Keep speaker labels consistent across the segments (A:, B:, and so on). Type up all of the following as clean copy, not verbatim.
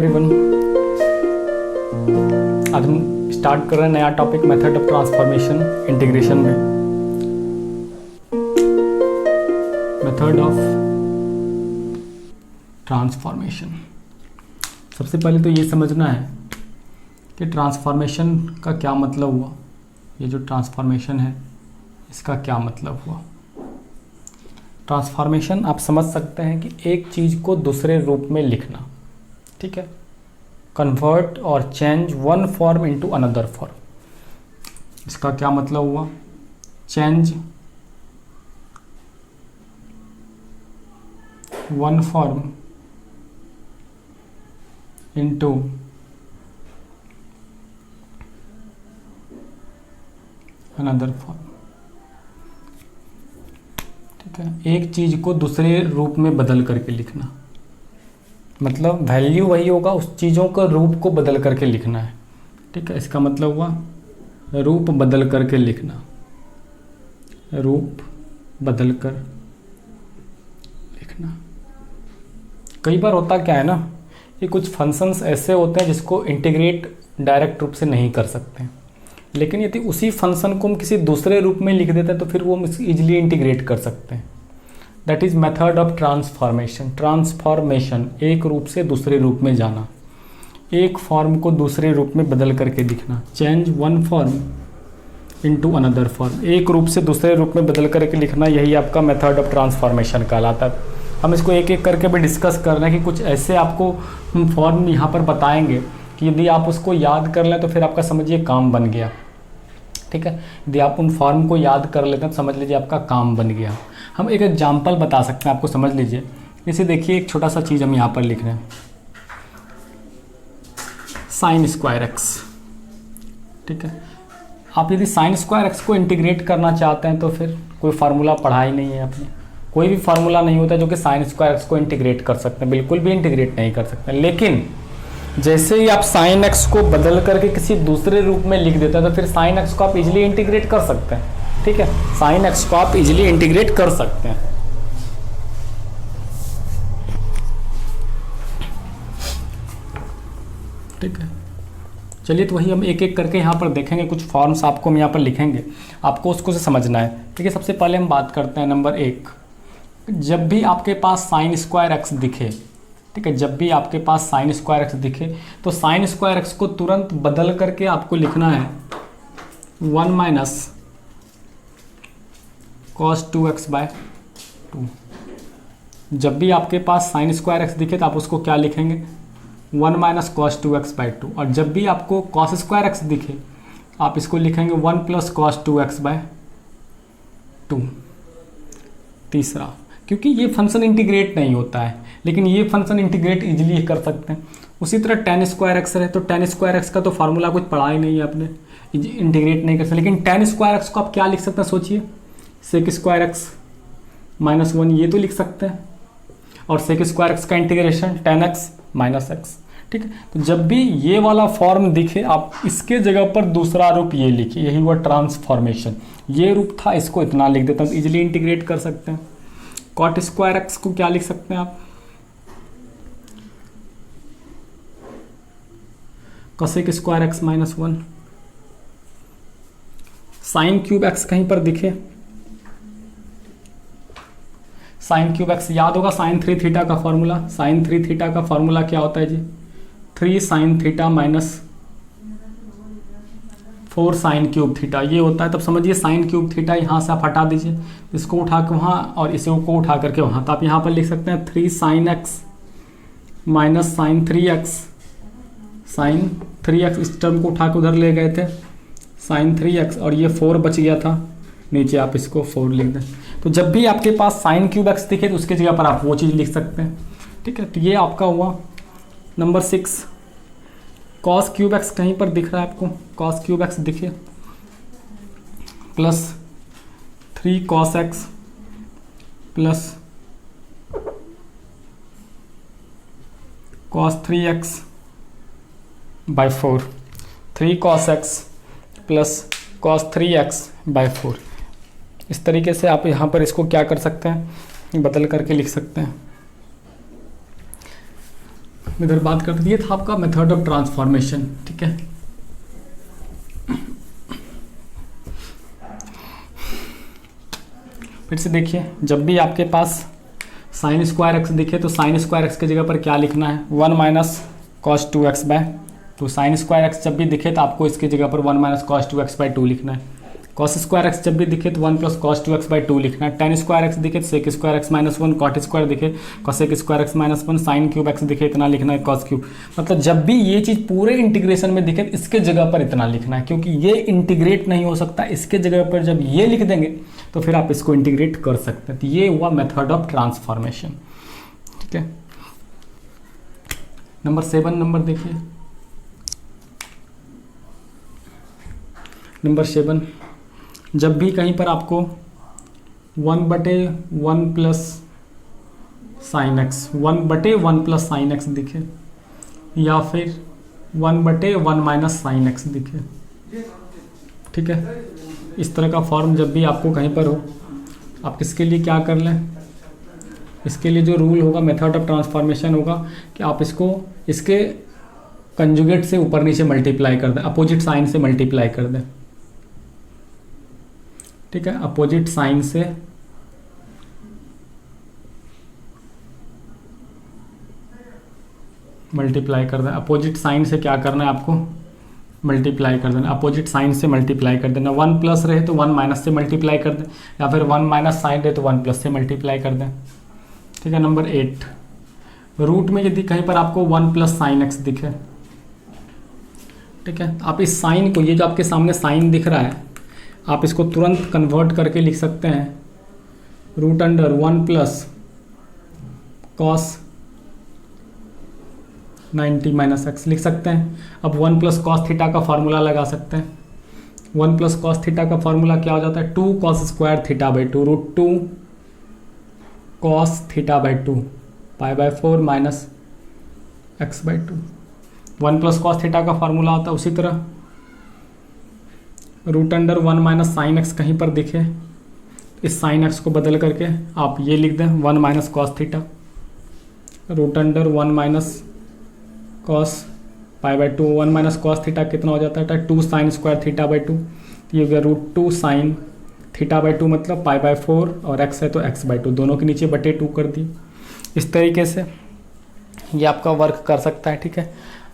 A: Everyone, आज हम start कर रहे हैं नया topic method of transformation integration में। मेथड ऑफ ट्रांसफॉर्मेशन, सबसे पहले तो ये समझना है कि ट्रांसफॉर्मेशन का क्या मतलब हुआ। ये जो ट्रांसफॉर्मेशन है इसका क्या मतलब हुआ। ट्रांसफॉर्मेशन आप समझ सकते हैं कि एक चीज़ को दूसरे रूप में लिखना, ठीक है। कन्वर्ट और change one form into another form, इसका क्या मतलब हुआ। Change one form into another form, ठीक है। एक चीज को दूसरे रूप में बदल करके लिखना, मतलब वैल्यू वही होगा, उस चीज़ों का रूप को बदल करके लिखना है, ठीक है। इसका मतलब हुआ रूप बदल करके लिखना, रूप बदल कर लिखना। कई बार होता क्या है ना, ये कुछ फंक्शंस ऐसे होते हैं जिसको इंटीग्रेट डायरेक्ट रूप से नहीं कर सकते, लेकिन यदि उसी फंक्शन को हम किसी दूसरे रूप में लिख देते हैं तो फिर वो हम इजीली इंटीग्रेट कर सकते हैं। That is method of transformation. Transformation, एक रूप से दूसरे रूप में जाना, एक फॉर्म को दूसरे रूप में बदल करके दिखना। Change one form into another form, एक रूप से दूसरे रूप में बदल करके लिखना, यही आपका मेथड ऑफ ट्रांसफॉर्मेशन कहलाता है। हम इसको एक एक करके भी डिस्कस कर रहे हैं कि कुछ ऐसे आपको हम फॉर्म यहाँ पर बताएंगे कि यदि आप उसको याद कर लें तो फिर आपका समझिए काम बन गया, ठीक है। यदि आप उन फॉर्म को याद कर लेते हैं तो समझ लीजिए आपका काम बन गया। हम एक एग्जाम्पल बता सकते हैं आपको, समझ लीजिए। जैसे देखिए एक छोटा सा चीज़ हम यहाँ पर लिख रहे हैं, साइन स्क्वायर एक्स, ठीक है। आप यदि साइन स्क्वायर एक्स को इंटीग्रेट करना चाहते हैं तो फिर कोई फार्मूला पढ़ा ही नहीं है आपने, कोई भी फार्मूला नहीं होता जो कि साइन स्क्वायर एक्स को इंटीग्रेट कर सकते हैं, बिल्कुल भी इंटीग्रेट नहीं कर सकते। लेकिन जैसे ही आप साइन एक्स को बदल करके किसी दूसरे रूप में लिख देते हैं तो फिर साइन एक्स को आप इजीली इंटीग्रेट कर सकते हैं, ठीक है। साइन एक्स को आप इजीली इंटीग्रेट कर सकते हैं, ठीक है। चलिए तो वही हम एक एक करके यहाँ पर देखेंगे, कुछ फॉर्म्स आपको हम यहाँ पर लिखेंगे, आपको उसको से समझना है, ठीक है। सबसे पहले हम बात करते हैं नंबर एक। जब भी आपके पास साइन स्क्वायर एक्स दिखे, ठीक है, जब भी आपके पास साइन स्क्वायर एक्स दिखे तो साइन स्क्वायर एक्स को तुरंत बदल करके आपको लिखना है 1 माइनस कॉस 2x/2। जब भी आपके पास साइन स्क्वायर एक्स दिखे तो आप उसको क्या लिखेंगे, 1 माइनस कॉस 2x/2। और जब भी आपको कॉस स्क्वायर एक्स दिखे आप इसको लिखेंगे 1 प्लस कॉस 2x/2। तीसरा, क्योंकि ये फंक्शन इंटीग्रेट नहीं होता है, लेकिन ये फंक्शन इंटीग्रेट इजीली कर सकते हैं। उसी तरह tan स्क्वायर एक्स है तो tan स्क्वायर एक्स का तो फार्मूला कुछ पढ़ा ही नहीं है आपने, इंटीग्रेट नहीं कर सकते। लेकिन tan स्क्वायर एक्स को आप क्या लिख सकते हैं, सोचिए, सेक स्क्वायर एक्स माइनस 1, ये तो लिख सकते हैं। और सेक स्क्वायर एक्स का integration tan x minus x, ठीक है। तो जब भी ये वाला फॉर्म दिखे आप इसके जगह पर दूसरा रूप ये लिखिए, यही हुआ ट्रांसफॉर्मेशन। ये रूप था, इसको इतना लिख देता हूँ, इजिली इंटीग्रेट कर सकते हैं। कॉट स्क्वायर एक्स को क्या लिख सकते हैं आप, cosec square x minus 1। Sine cube x कहीं पर दिखे, साइन क्यूब एक्स याद होगा, साइन 3 थीटा का फॉर्मूला। साइन 3 थीटा का फॉर्मूला क्या होता है जी, 3 sine theta minus 4 sine cube theta, ये होता है। तब समझिए साइन क्यूब थीटा यहाँ से आप हटा दीजिए, इसको उठा के वहाँ और इसे को उठा करके वहाँ, तो आप यहाँ पर लिख सकते हैं 3 sine x minus sine 3x, sine 3x, इस टर्म को उठा के उधर ले गए थे, साइन 3x, और ये 4 बच गया था, नीचे आप इसको 4 लिख दें। तो जब भी आपके पास साइन क्यूब एक्स दिखे तो उसकी जगह पर आप वो चीज़ लिख सकते हैं, ठीक है। तो ये आपका हुआ नंबर 6। कॉस क्यूब एक्स कहीं पर दिख रहा है आपको, कॉस क्यूब एक्स दिखे, plus 3 cos x plus cos 3x/4, 3 cos x plus cos 3x/4। इस तरीके से आप यहाँ पर इसको क्या कर सकते हैं, बदल करके लिख सकते हैं। इधर बात करते ये था आपका मेथड ऑफ ट्रांसफॉर्मेशन। ठीक है, फिर से देखिए, जब भी आपके पास साइन स्क्वायर एक्स दिखे तो साइन स्क्वायर एक्स की जगह पर क्या लिखना है, 1 minus cos 2x by 2। Sine square x जब भी दिखे तो आपको इसकी जगह पर 1 माइनस कॉस 2x बाय 2 लिखना है। कॉस स्क्वायर एक्स जब भी दिखे तो 1 प्लस कॉस 2x बाय 2 लिखना है। टेन स्क्वायर एक्स दिखे तो sec square x minus 1, cot square दिखे cosec square x minus 1, sine cube x दिखे इतना लिखना है कॉस क्यूब। मतलब जब भी ये चीज़ पूरे इंटीग्रेशन में दिखे तो इसके जगह पर इतना लिखना है, क्योंकि ये इंटीग्रेट नहीं हो सकता। इसके जगह पर जब ये लिख देंगे तो फिर आप इसको इंटीग्रेट कर सकते हैं। तो ये हुआ मेथड ऑफ ट्रांसफॉर्मेशन। ठीक है, नंबर 7 नंबर देखिए, नंबर 7, जब भी कहीं पर आपको 1/1 plus sine x 1/1 plus sine x दिखे या फिर 1/1 माइनस साइन एक्स दिखे, ठीक है, इस तरह का फॉर्म जब भी आपको कहीं पर हो, आप इसके लिए क्या कर लें, इसके लिए जो रूल होगा मेथड ऑफ ट्रांसफॉर्मेशन होगा कि आप इसको इसके कंजुगेट से ऊपर नीचे मल्टीप्लाई कर दें, अपोजिट साइन से मल्टीप्लाई कर दें। ठीक है, अपोजिट साइन से मल्टीप्लाई कर देना। अपोजिट साइन से क्या करना है आपको, मल्टीप्लाई कर देना। अपोजिट साइन से मल्टीप्लाई कर देना। 1 प्लस रहे तो 1 माइनस से मल्टीप्लाई कर दें, या फिर 1 माइनस साइन रहे तो 1 प्लस से मल्टीप्लाई कर दें। ठीक है, नंबर 8, रूट में यदि कहीं पर आपको 1 प्लस साइन एक्स दिखे, ठीक है, आप इस साइन को, ये जो आपके सामने साइन दिख रहा है, आप इसको तुरंत कन्वर्ट करके लिख सकते हैं root under 1 plus cos 90 minus x लिख सकते हैं। अब 1 प्लस कॉस थीटा का फार्मूला लगा सकते हैं। 1 प्लस कॉस थीटा का फार्मूला क्या हो जाता है, 2 cos square theta by 2, root 2 cos theta by 2 pi by 4 minus x by 2। 1 plus cos theta का फार्मूला होता है उसी तरह root under 1 minus sine x कहीं पर दिखे, इस साइन एक्स को बदल करके आप ये लिख दें 1 minus cos theta, root under 1 minus cos pi by 2। 1 minus cos theta कितना हो जाता है, 2 साइन स्क्वायर थीटा बाई 2, ये हो गया रूट 2 साइन थीटा बाई 2, मतलब पाई बाई 4, और एक्स है तो एक्स बाई 2, दोनों के नीचे बटे 2 कर दिए। इस तरीके से ये आपका वर्क कर सकता है। ठीक है,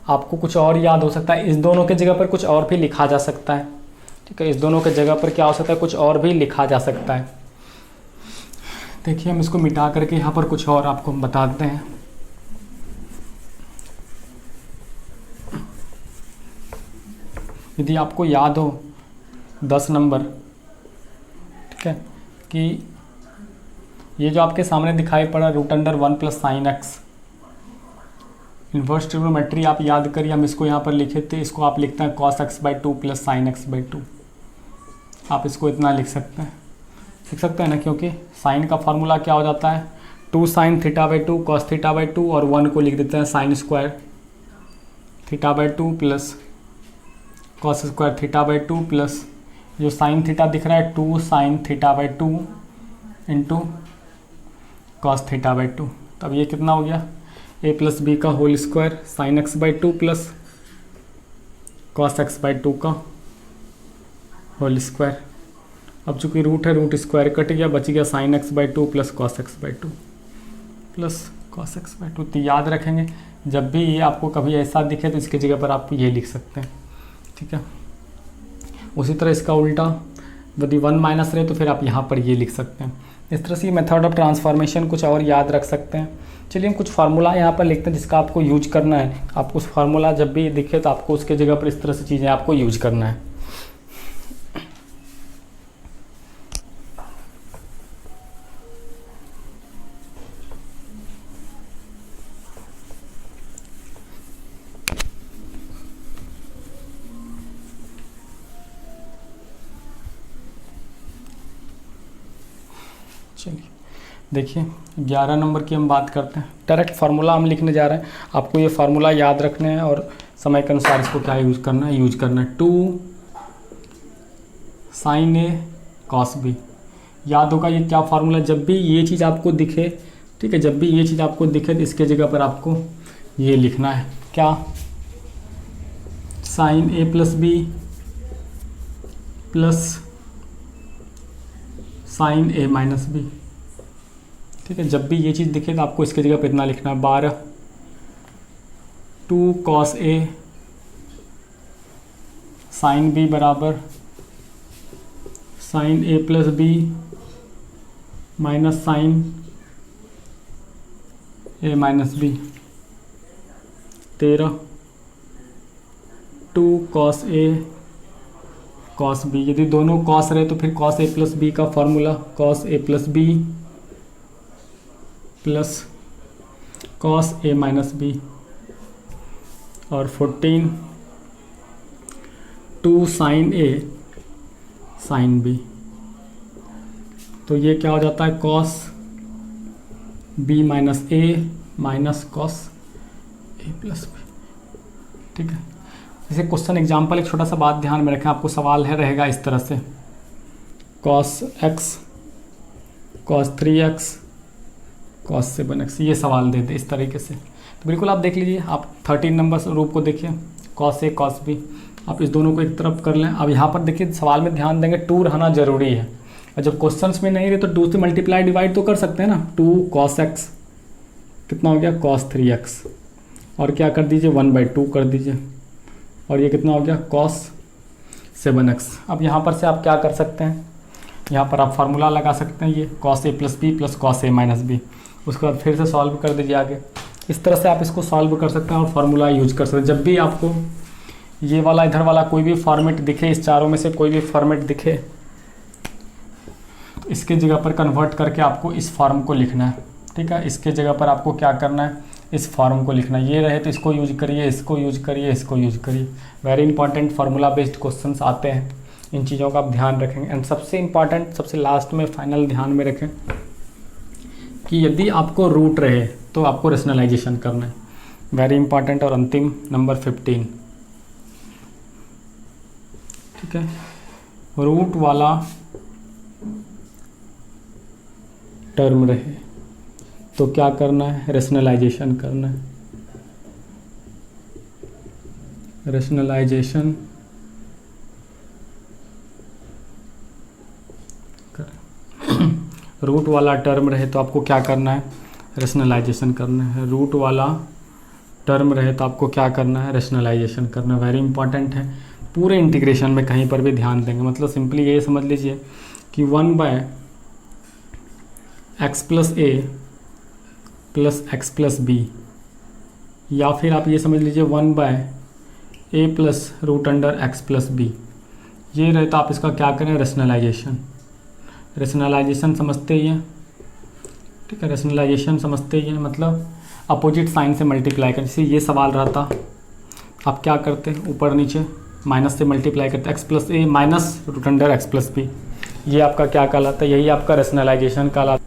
A: आपको कुछ और याद हो सकता है, इस दोनों के जगह पर कुछ और भी लिखा जा सकता है। ठीक है, इस दोनों के जगह पर क्या हो सकता है, कुछ और भी लिखा जा सकता है। देखिए, हम इसको मिटा करके यहाँ पर कुछ और आपको बता देते हैं। यदि आपको याद हो 10 नंबर, ठीक है, कि ये जो आपके सामने दिखाई पड़ा root under 1 plus sine x, inverse trigonometry आप याद करिए, हम इसको यहाँ पर लिखे थे, इसको आप लिखते हैं cos x by 2 plus sine x by 2। आप इसको इतना लिख सकते हैं ना, क्योंकि साइन का फार्मूला क्या हो जाता है, 2 sine theta by 2 cos theta by 2, और 1 को लिख देते हैं sine square theta by 2 plus cos square theta by 2 plus जो साइन थीटा दिख रहा है 2 sine theta by 2 into cos theta by 2। तब ये कितना हो गया, ए प्लस बी का whole square sine x by 2 plus cos x by 2 का होल स्क्वायर। अब चूंकि रूट है, रूट स्क्वायर कट गया, बच गया sign x by 2 plus cos x by 2 plus cos x by 2। तो याद रखेंगे, जब भी ये आपको कभी ऐसा दिखे तो इसकी जगह पर आप ये लिख सकते हैं। ठीक है, उसी तरह इसका उल्टा, यदि 1 माइनस रहे तो फिर आप यहाँ पर ये लिख सकते हैं। इस तरह से मेथड ऑफ ट्रांसफॉर्मेशन कुछ और याद रख सकते हैं। चलिए हम कुछ फार्मूला यहाँ पर लिखते हैं जिसका आपको यूज करना है। आपको उस फार्मूला जब भी दिखे तो आपको उसके जगह पर इस तरह से चीज़ें आपको यूज करना है। चलिए देखिए, 11 नंबर की हम बात करते हैं। डायरेक्ट फार्मूला हम लिखने जा रहे हैं, आपको ये फार्मूला याद रखने हैं और समय के अनुसार इसको क्या यूज करना है, 2 साइन ए कॉस बी। याद होगा ये क्या फार्मूला, जब भी ये चीज़ आपको दिखे, ठीक है, जब भी ये चीज़ आपको दिखे तो इसके जगह पर आपको ये लिखना है क्या, साइन ए प्लस बी प्लस साइन ए माइनस बी। ठीक है, जब भी ये चीज़ दिखे तो आपको इसकी जगह पे इतना लिखना है 12 2 cos ए साइन बी बराबर साइन ए प्लस बी माइनस साइन ए माइनस बी। 13 2 cos ए cos बी। यदि दोनों cos रहे तो फिर cos ए प्लस बी का फॉर्मूला cos ए प्लस बी प्लस cos ए माइनस बी। और 14 2 साइन ए साइन बी। तो ये क्या हो जाता है cos B minus A minus cos A plus B. ठीक है, जैसे क्वेश्चन एग्जाम्पल एक छोटा सा बात ध्यान में रखें, आपको सवाल है रहेगा इस तरह से cos x cos 3x cos 7x, ये सवाल दे दे इस तरीके से। तो बिल्कुल आप देख लीजिए, आप 13 नंबर रूप को देखिए cos a cos b, आप इस दोनों को एक तरफ कर लें। अब यहाँ पर देखिए सवाल में ध्यान देंगे 2 रहना जरूरी है, और जब क्वेश्चंस में नहीं रहे तो 2 से मल्टीप्लाई डिवाइड तो कर सकते हैं ना। 2 cos x कितना हो गया cos 3x, और क्या कर दीजिए 1/2 कर दीजिए, और ये कितना हो गया cos 7x। अब यहाँ पर से आप क्या कर सकते हैं, यहाँ पर आप फार्मूला लगा सकते हैं, ये cos a plus B plus cos a minus B. उसके बाद फिर से सॉल्व कर दीजिए आगे। इस तरह से आप इसको सॉल्व कर सकते हैं और फार्मूला यूज कर सकते हैं। जब भी आपको ये वाला इधर वाला कोई भी फॉर्मेट दिखे, इस चारों में से कोई भी फॉर्मेट दिखे, तो इसके जगह पर कन्वर्ट करके आपको इस फॉर्म को लिखना है। ठीक है, इसके जगह पर आपको क्या करना है, इस फॉर्म को लिखना है। ये रहे तो इसको यूज करिए, इसको यूज करिए, इसको यूज करिए। Very important formula based questions आते हैं, इन चीज़ों का आप ध्यान रखेंगे। एंड सबसे इंपॉर्टेंट, सबसे लास्ट में फाइनल ध्यान में रखें कि यदि आपको रूट रहे तो आपको रेशनलाइजेशन करना है। Very important. और अंतिम नंबर 15, ठीक है, रूट वाला टर्म रहे तो क्या करना है, रेशनलाइजेशन करना है। रेशनलाइजेशन रूट वाला टर्म रहे तो आपको क्या करना है, रेशनलाइजेशन करना है। रूट वाला टर्म रहे तो आपको क्या करना है, रेशनलाइजेशन करना। वेरी इंपॉर्टेंट है, पूरे इंटीग्रेशन में कहीं पर भी ध्यान देंगे। मतलब सिंपली ये समझ लीजिए कि 1/x plus A plus x plus B, या फिर आप ये समझ लीजिए 1/a plus root under x plus B. ये रहे तो आप इसका क्या करें, रेशनलाइजेशन। रेशनलाइजेशन समझते ही हैं, ठीक है, रेशनलाइजेशन समझते ही हैं, मतलब अपोजिट साइन से मल्टीप्लाई करें। जैसे ये सवाल रहता, आप क्या करते हैं, ऊपर नीचे माइनस से मल्टीप्लाई करते, x plus a minus root under x plus B. ये आपका क्या कहलाता है, यही आपका रेशनलाइजेशन कहलाता है।